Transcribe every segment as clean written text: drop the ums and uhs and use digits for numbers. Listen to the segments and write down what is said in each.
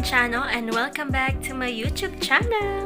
channel and welcome back to my YouTube channel!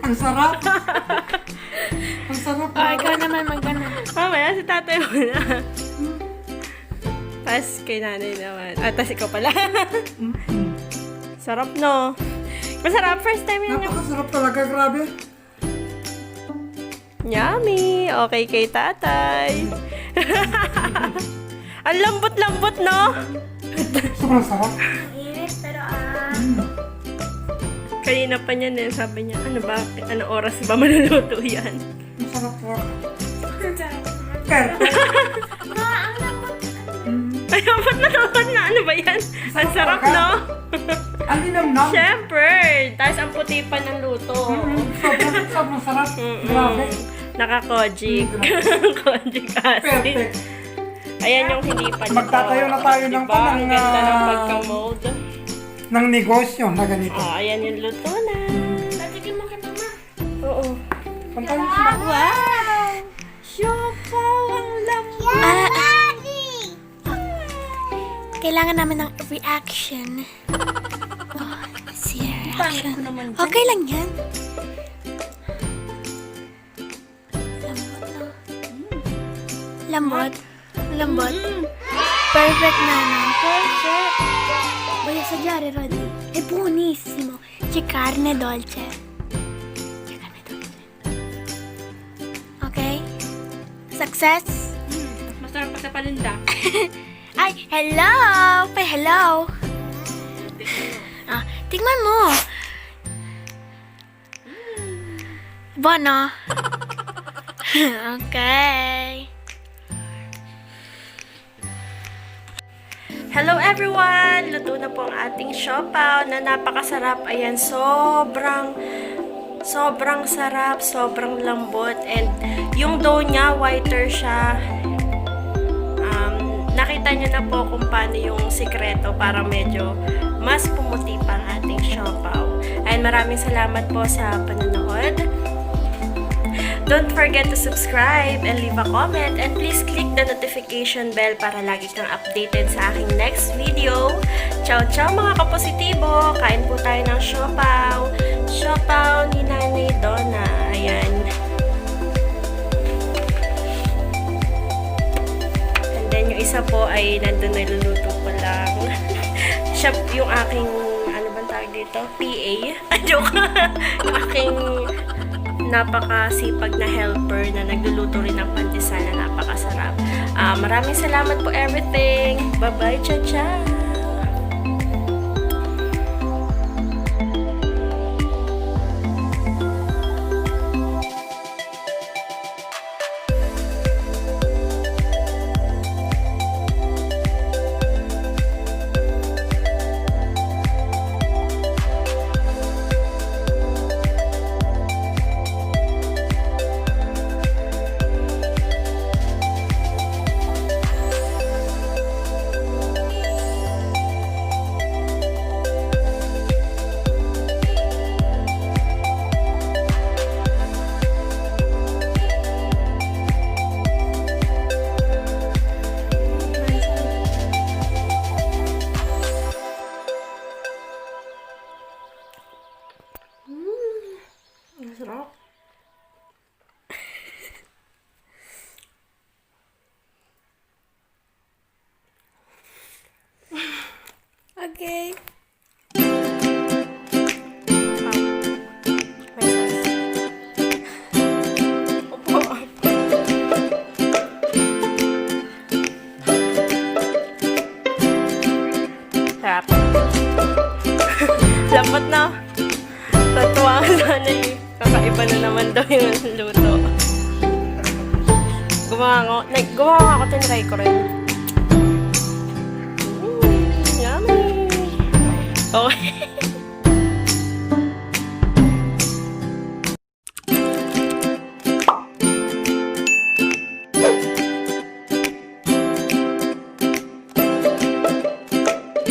Ang sarap. Ang sarap. Ikaw naman magana. Mamaya si tatay mo na. Tapos kay nanay naman. Tapos ikaw pala. Sarap, no? Masarap. First time yun. Napakasarap talaga, grabe. Yummy! Okay kay tatay. Ang lambot-lambot, no? Sobrang sarap. Init, pero Kanina pa niya eh, sabi niya, ano ba, ano oras ba maluluto yan? Ang sarap po. Perfect. ang lambot. Ay, ba't naman na? Ano ba yan? Ang sarap, no? Ang linamnam. Siyempre! Tapos ang puti pa ng luto. Sobrang sarap. Grabe. Naka-kojic. Kojic acid. Perfect. Ayan yung hindi pa nito. Magtatayo na tayo ng Diba? Ang ganda ng pagka-mold. Ng negosyo na ganito. Ayan yung luto na. Tatikin mo kay mama. Oo. Punta yung sila. Wow! Siopao ang lambot. Kailangan namin ng reaction. Pangit ko naman dyan. Okay lang yan. Lambot. Lambot. Perfect na, no? Perfect. Voy a assaggiare, Roddy. È buonissimo. C'è carne dolce. C'è carne dolce. Okay? Success? Masarap pa sa paninda. Ay, hello! Hello! Tingnan mo. Bono. Okay. Hello everyone! Luto na po ang ating siopao na napakasarap. Ayan, sobrang sarap, sobrang lambot. And yung dough niya, whiter siya. Nakita niyo na po kung paano yung sikreto para medyo mas pumuti pa ang ating siopao. And maraming salamat po sa panonood. Don't forget to subscribe and leave a comment, and please click the notification bell para lagi kang updated sa aking next video. Ciao ciao mga kapositibo! Kain po tayo ng siopao. Siopao ni Nanay Donna. Ayan. And then yung isa po ay nandun na iluluto ko lang. Siya yung aking, ano bang tawag dito? PA? Joke! Yung aking napakasipag na helper na nagluluto rin ng pandesal na napakasarap. Maraming salamat po everything. Bye-bye, ciao-ciao! Masarap. Okay. May sauce. Opo. Sarap. Lambot na. Tatuwa ka sana eh. Kakaiba na naman daw yung luto. Gumawa ako, tinry ko rin. Yummy! Okay.